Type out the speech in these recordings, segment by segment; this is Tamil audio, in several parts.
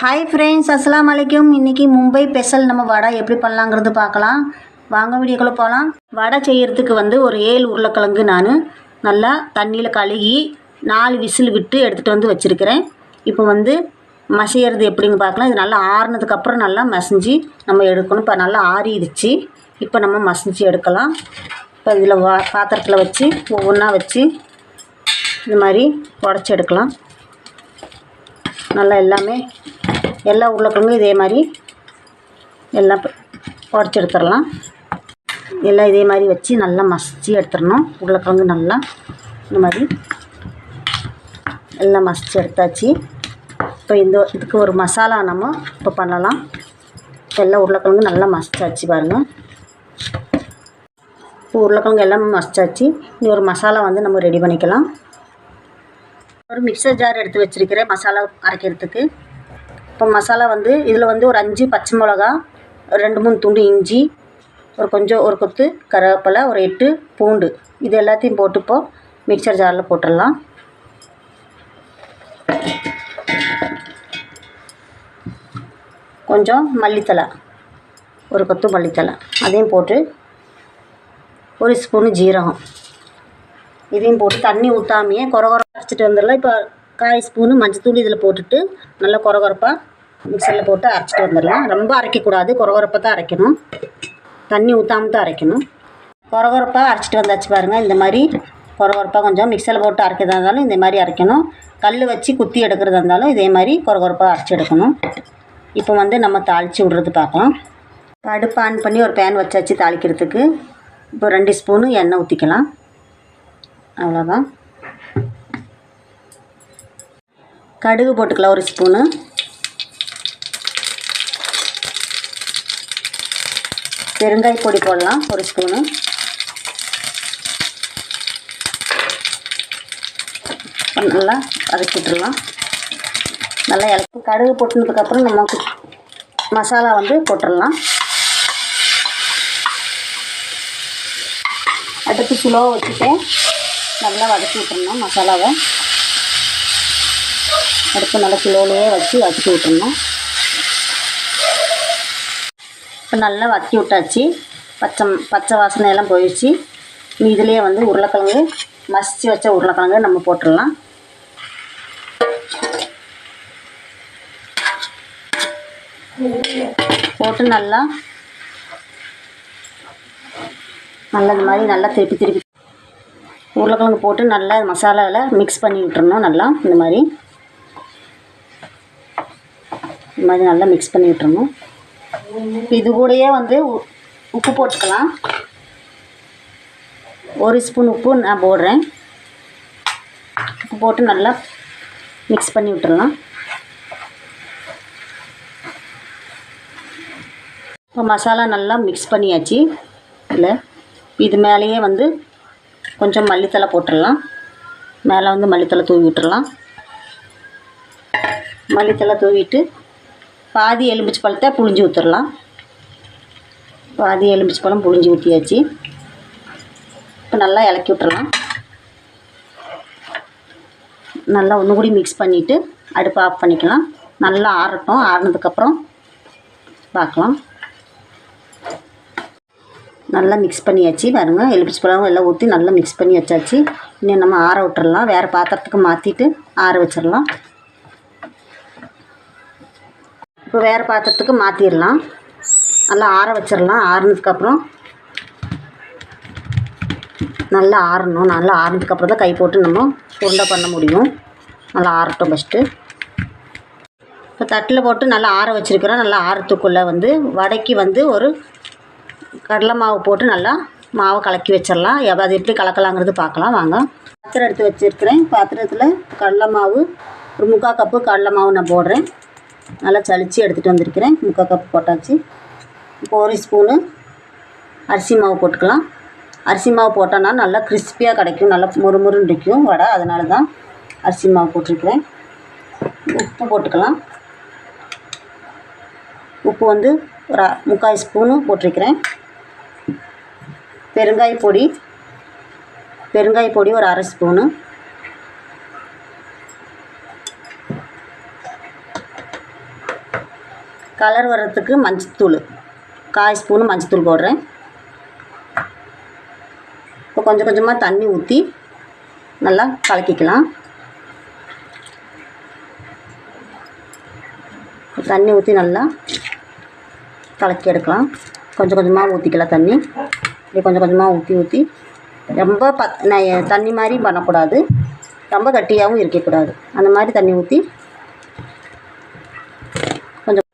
ஹாய் ஃப்ரெண்ட்ஸ், அஸ்ஸலாமு அலைக்கும். இன்றைக்கி மும்பை ஸ்பெஷல் நம்ம வடை எப்படி பண்ணலாங்கிறது பார்க்கலாம். வாங்க வீடியோக்குள்ளே போகலாம். வடை செய்கிறதுக்கு ஒரு 7 உருளைக்கிழங்கு நான் நல்லா தண்ணியில் கழுகி 4 விசில் விட்டு எடுத்துகிட்டு வச்சுருக்கிறேன். இப்போ மசிகிறது எப்படின்னு பார்க்கலாம். இது நல்லா ஆறுனதுக்கப்புறம் நல்லா மசிஞ்சு நம்ம எடுக்கணும். இப்போ நல்லா ஆறிடுச்சு. இப்போ நம்ம மசிஞ்சு எடுக்கலாம். இப்போ இதில் பாத்திரத்தில் வச்சு ஒவ்வொன்றா வச்சு இது மாதிரி உடச்சி எடுக்கலாம். நல்லா எல்லா உருளைக்கிழங்கும் இதே மாதிரி எல்லாம் உடச்சி எடுத்துடலாம். எல்லாம் இதே மாதிரி வச்சு நல்லா மசிச்சு எடுத்துடணும். உருளைக்கிழங்கு நல்லா இந்த மாதிரி எல்லாம் மசிச்சு எடுத்தாச்சு. இப்போ இதுக்கு ஒரு மசாலா நம்ம இப்போ பண்ணலாம். எல்லா உருளைக்கிழங்கு நல்லா மசிச்சாச்சு பாருங்கள். இப்போ உருளைக்கிழங்கு எல்லாம் மசிச்சாச்சு. இனி ஒரு மசாலா நம்ம ரெடி பண்ணிக்கலாம். ஒரு மிக்சர் ஜார் எடுத்து வச்சுருக்கிறேன் மசாலா அரைக்கிறதுக்கு. இப்போ மசாலா இதில் ஒரு 5 பச்சை மிளகா, 2-3 துண்டு இஞ்சி, ஒரு கொத்து கருவேப்பிலை, ஒரு 8 பூண்டு, இது எல்லாத்தையும் போட்டு இப்போ மிக்சர் ஜாரில் போட்டுடலாம். கொஞ்சம் மல்லித்தலை, ஒரு கொத்து மல்லித்தலை அதையும் போட்டு, ஒரு ஸ்பூனு ஜீரகம் இதையும் போட்டு தண்ணி ஊற்றாமையே கொரகொரப்பாக அரைச்சிட்டு வந்துடலாம். இப்போ 1/4 ஸ்பூனு மஞ்சத்தூள் இதில் போட்டுட்டு நல்லா கொரகொரப்பாக மிக்சரில் போட்டு அரைச்சிட்டு வந்துடலாம். ரொம்ப அரைக்கக்கூடாது, கொரகொரப்பாக தான் அரைக்கணும். தண்ணி ஊற்றாமல் தான் அரைக்கணும். கொரகொரப்பாக அரைச்சிட்டு வந்தாச்சு பாருங்கள். இந்த மாதிரி கொரகொரப்பாக கொஞ்சம் மிக்சரில் போட்டு அரைக்கிறதா இருந்தாலும் இந்த மாதிரி அரைக்கணும். கல் வச்சு குத்தி எடுக்கிறதா இருந்தாலும் இதே மாதிரி கொரகொரப்பாக அரைச்சி எடுக்கணும். இப்போ நம்ம தாளித்து விட்றது பார்க்கலாம். அடுப்பு ஆன் பண்ணி ஒரு பேன் வச்சாச்சு தாளிக்கிறதுக்கு. இப்போ 2 ஸ்பூனு எண்ணெய் ஊற்றிக்கலாம். அவ்வளோதான். கடுகு போட்டுக்கலாம், ஒரு ஸ்பூனு. பெருங்காய பொடி போடலாம், ஒரு ஸ்பூனு. நல்லா வதக்கி விட்டுடலாம். நல்லா இலக்கி கடுகு போட்டுனதுக்கப்புறம் நம்ம மசாலா போட்டுடலாம். அடுப்பு ஸ்லோவாக வச்சுட்டு நல்லா வதக்கி விட்டுறணும் மசாலாவை. அடுப்பு நல்லா ஸ்லோவிலே வச்சு வதக்கி விட்டுறணும். இப்போ நல்லா வதக்கி விட்டாச்சு. பச்சை வாசனையெல்லாம் போயிடுச்சு. இதிலே உருளைக்கிழங்கு மசிச்சு வச்ச உருளைக்கிழங்கு நம்ம போட்டுடலாம். போட்டு நல்லா இந்த மாதிரி நல்லா திருப்பி உருளைக்கிழங்கு போட்டு நல்லா மசாலாவில் மிக்ஸ் பண்ணி விட்டுறணும். நல்லா இந்த மாதிரி நல்லா மிக்ஸ் பண்ணி விட்டுறணும். இது கூடயே உப்பு போட்டுக்கலாம். 1 ஸ்பூன் உப்பு நான் போடுறேன். உப்பு போட்டு நல்லா மிக்ஸ் பண்ணி விட்டுறலாம். இப்போ மசாலா நல்லா மிக்ஸ் பண்ணியாச்சு. இல்லை இது மேலேயே கொஞ்சம் மல்லித்தலை போட்டுடலாம். மேலே மல்லித்தலை தூவி விட்டுடலாம். மல்லித்தலை தூவிட்டு பாதி எலுமிச்சை பழத்தை புழிஞ்சு ஊற்றிடலாம். பாதி எலுமிச்சை பழம் புழிஞ்சு ஊற்றியாச்சு. இப்போ நல்லா இலக்கி விட்டுறலாம். நல்லா ஒன்று கூடி மிக்ஸ் பண்ணிவிட்டு அடுப்பு ஆஃப் பண்ணிக்கலாம். நல்லா ஆறட்டும். ஆறினதுக்கப்புறம் பார்க்கலாம். நல்லா மிக்ஸ் பண்ணியாச்சு பாருங்கள். எலுமிச்சை பழம் எல்லாம் ஊற்றி நல்லா மிக்ஸ் பண்ணி வச்சாச்சு. இன்னும் நம்ம ஆற விட்டுறலாம். வேறு பாத்திரத்துக்கு மாற்றிட்டு ஆற வச்சிடலாம். இப்போ வேறு பாத்திரத்துக்கு மாற்றிடலாம். நல்லா ஆற வச்சிடலாம். ஆறுனதுக்கப்புறம் நல்லா ஆறணும். நல்லா ஆறுனதுக்கப்புறம் தான் கை போட்டு நம்ம உருண்டை பண்ண முடியும். நல்லா ஆறட்டும் ஃபஸ்ட்டு. இப்போ தட்டில் போட்டு நல்லா ஆற வச்சுருக்கிறோம். நல்லா ஆறத்துக்குள்ளே வடைக்கு ஒரு கடலை மாவு போட்டு நல்லா மாவை கலக்கி வச்சிடலாம். அது எப்படி கலக்கலாங்கிறது பார்க்கலாம் வாங்க. பாத்திரம் எடுத்து வச்சுருக்கிறேன். பாத்திரத்தில் கடலை மாவு ஒரு 3/4 கப்பு கடலை மாவு நான் போடுறேன். நல்லா சளிச்சு எடுத்துகிட்டு வந்திருக்கிறேன். 3/4 கப்பு போட்டாச்சு. இப்போ 1 ஸ்பூனு அரிசி மாவு போட்டுக்கலாம். அரிசி மாவு போட்டோன்னா நல்லா கிறிஸ்பியாக கிடைக்கும். நல்லா முறுமுறுன்னு இருக்கும் வடை. அதனால தான் அரிசி மாவு போட்டிருக்கிறேன். உப்பு போட்டுக்கலாம். உப்பு ஒரு 3/4 ஸ்பூனு போட்டிருக்கிறேன். பெருங்காய பொடி ஒரு 1/2 ஸ்பூனு. கலர் வர்றதுக்கு மஞ்சத்தூள் 1/4 ஸ்பூனு மஞ்சத்தூள் போடுறேன். இப்போ கொஞ்சம் கொஞ்சமாக தண்ணி ஊற்றி நல்லா கலக்கிக்கலாம். தண்ணி ஊற்றி நல்லா கலக்கி எடுக்கலாம். கொஞ்சம் கொஞ்சமாக ஊற்றிக்கலாம் தண்ணி. இப்படி கொஞ்சம் கொஞ்சமாக ஊற்றி ரொம்ப தண்ணி மாதிரி பண்ணக்கூடாது, ரொம்ப கட்டியாகவும் இருக்கக்கூடாது. அந்த மாதிரி தண்ணி ஊற்றி கொஞ்சம்.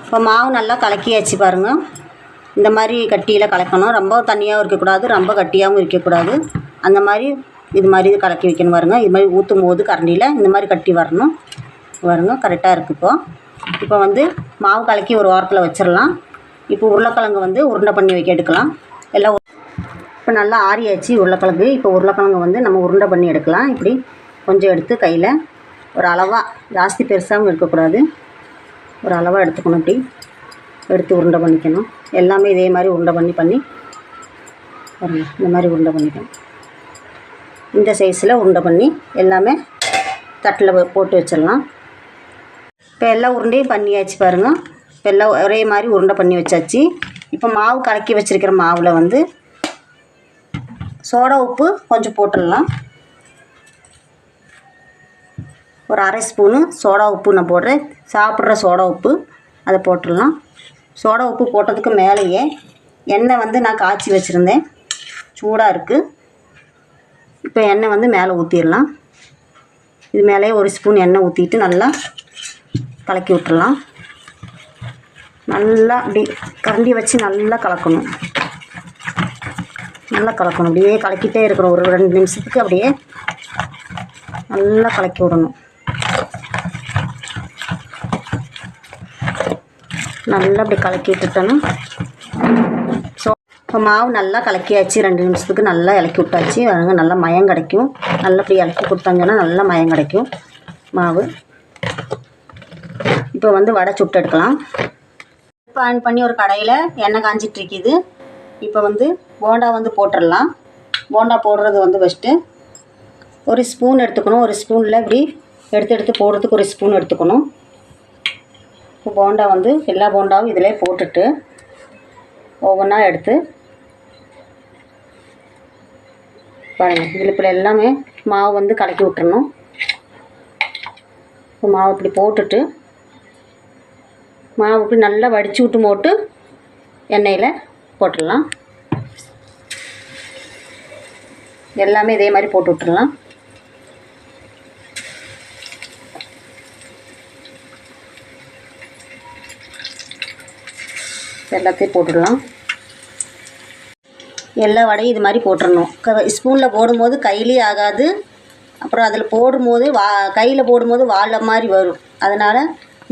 இப்போ மாவு நல்லா கலக்கியாச்சு பாருங்கள். இந்த மாதிரி கட்டியில் கலக்கணும். ரொம்ப தண்ணியாகவும் இருக்கக்கூடாது, ரொம்ப கட்டியாகவும் இருக்கக்கூடாது. அந்த மாதிரி இது மாதிரி கலக்கி வைக்கணும் பாருங்கள். இது மாதிரி ஊற்றும் போது கரண்டியில் இந்த மாதிரி கட்டி வரணும் பாருங்க. கரெக்டாக இருக்குது. இப்போ வந்து மாவு கலக்கி ஒரு வாரத்தில் வச்சிடலாம். இப்போ உருளைக்கிழங்கு வந்து உருண்டை பண்ணி எடுக்கலாம். எல்லாம் இப்போ நல்லா ஆறியாச்சு உருளைக்கிழங்கு. இப்போ உருளைக்கிழங்கு வந்து நம்ம உருண்டை பண்ணி எடுக்கலாம். இப்படி கொஞ்சம் எடுத்து கையில் ஒரு அளவாக, ஜாஸ்தி பெருசாகவும் இருக்கக்கூடாது, ஒரு அளவாக எடுத்துக்கணும். இப்படி எடுத்து உருண்டை பண்ணிக்கணும். எல்லாமே இதே மாதிரி உருண்டை பண்ணி பாருங்க. இந்த மாதிரி உருண்டை பண்ணிக்கணும். இந்த சைஸில் உருண்டை பண்ணி எல்லாமே தட்டில் போட்டு வச்சிடலாம். இப்போ எல்லா உருண்டையும் பண்ணியாச்சு பாருங்கள். இப்போ எல்லாம் ஒரே மாதிரி உருண்டை பண்ணி வச்சாச்சு. இப்போ மாவு கலக்கி வச்சுருக்கிற மாவில் வந்து சோடா உப்பு கொஞ்சம் போட்டுடலாம். ஒரு 1/2 ஸ்பூனு சோடா உப்பு நான் போடுறேன். சாப்பிட்ற சோடா உப்பு அதை போட்டுடலாம். சோடா உப்பு போட்டதுக்கு மேலேயே எண்ணெய் வந்து நான் காய்ச்சி வச்சுருந்தேன், சூடாக இருக்குது. இப்போ எண்ணெய் வந்து மேலே ஊற்றிடலாம். இது மேலே 1 ஸ்பூன் எண்ணெய் ஊற்றிட்டு நல்லா கலக்கி விட்டுடலாம். நல்லா அப்படி கரண்டி வச்சு நல்லா கலக்கணும். அப்படியே கலக்கிட்டே இருக்கணும். ஒரு 2 நிமிஷத்துக்கு அப்படியே நல்லா கலக்கி விடணும். நல்லா அப்படி கலக்கி விட்டுட்டோன்னா இப்போ மாவு நல்லா கலக்கியாச்சு. 2 நிமிஷத்துக்கு நல்லா இலக்கி விட்டாச்சு. அதுங்க நல்லா மயம் கிடைக்கும். நல்லா இப்படி இலக்கி கொடுத்தாங்கன்னா நல்லா மயம் கிடைக்கும் மாவு. இப்போ வந்து வடை சுட்டு எடுக்கலாம். இப்போ ஆன் பண்ணி ஒரு கடையில் எண்ணெய் காஞ்சிட்டு இருக்குது. இப்போ வந்து போண்டா வந்து போட்டுடலாம். போண்டா போடுறது வந்து ஃபஸ்ட்டு ஒரு ஸ்பூன் எடுத்துக்கணும். ஒரு ஸ்பூனில் இப்படி எடுத்து போடுறதுக்கு 1 ஸ்பூன் எடுத்துக்கணும். இப்போ போண்டா வந்து எல்லா போண்டாவும் இதிலே போட்டுட்டு ஒவ்வொன்றா எடுத்து பாருங்கள். இதில் இப்படி எல்லாமே மாவு வந்து கலக்கி விட்டுறணும். இப்போ மாவு இப்படி போட்டுட்டு மாவு இப்படி நல்லா வடித்து விட்டு போட்டு எண்ணெயில் போட்டுடலாம். எல்லாமே இதே மாதிரி போட்டு விட்டுடலாம். எல்லாத்தையும் போட்டுடலாம். எல்லா வடையும் இது மாதிரி போட்டுடணும். ஸ்பூனில் போடும்போது கையிலே ஆகாது. அப்புறம் அதில் போடும்போது கையில் போடும்போது வாழை மாதிரி வரும். அதனால்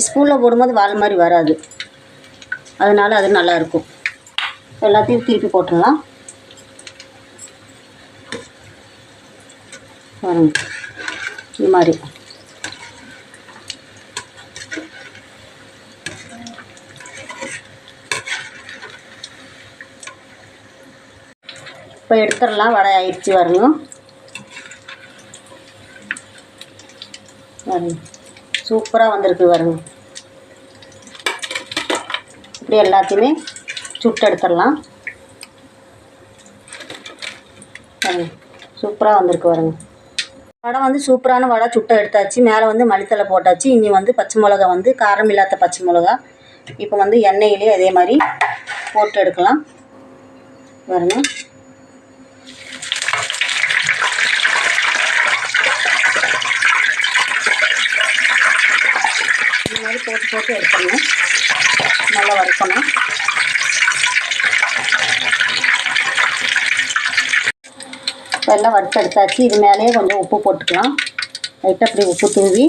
ஸ்பூனில் போடும்போது வாழை மாதிரி வராது. அதனால் அது நல்லாயிருக்கும். எல்லாத்தையும் திருப்பி போட்டுடலாம். இது மாதிரி இப்போ எடுத்துடலாம். வடை ஆயிடுச்சு பாருங்க. சூப்பராக வந்திருக்கு பாருங்க. இப்படி எல்லாத்தையுமே சுட்டு எடுத்துடலாம். சூப்பராக வந்திருக்கு பாருங்க. வடை வந்து சூப்பரான வடை சுட்டை எடுத்தாச்சு. மேலே வந்து மல்லித்தலை போட்டாச்சு. இனி வந்து பச்சை மிளகா வந்து காரம் இல்லாத பச்சை மிளகா இப்போ வந்து எண்ணெயிலே அதே மாதிரி போட்டு எடுக்கலாம் பாருங்க. இந்த மாதிரி போட்டு எடுக்கணும். நல்லா வறுக்கணும். இப்போ எல்லாம் வறுத்து எடுத்தாச்சு. இது மேலேயே கொஞ்சம் உப்பு போட்டுக்கலாம். லைட்டாக அப்படி உப்பு தூவி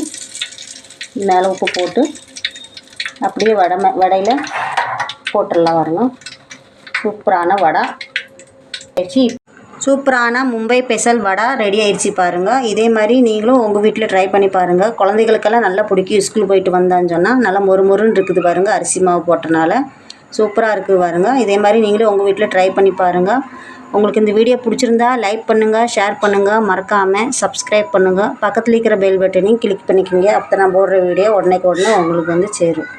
மேலே உப்பு போட்டு அப்படியே வடையில் போட்டுடலாம் வரணும். சூப்பரான வடை ஆயிடுச்சு. சூப்பரான மும்பை ஸ்பெஷல் வடை ரெடி ஆயிடுச்சு பாருங்கள். இதே மாதிரி நீங்களும் உங்கள் வீட்டில் ட்ரை பண்ணி பாருங்கள். குழந்தைகளுக்கெல்லாம் நல்லா பிடிக்கும். ஸ்கூல் போயிட்டு வந்தான்னு சொன்னால் நல்லா மொறுமொறுன்னு இருக்குது பாருங்கள். அரிசி மாவு போட்டனால சூப்பராக இருக்குது பாருங்கள். இதே மாதிரி நீங்களும் உங்கள் வீட்டில் ட்ரை பண்ணி பாருங்கள். உங்களுக்கு இந்த வீடியோ பிடிச்சிருந்தா லைக் பண்ணுங்கள், ஷேர் பண்ணுங்கள், மறக்காமல் சப்ஸ்கிரைப் பண்ணுங்கள். பக்கத்தில் இருக்கிற பெல் பட்டனையும் கிளிக் பண்ணிக்கோங்க. அப்போ நான் போடுற வீடியோ உடனே உங்களுக்கு வந்து சேரும்.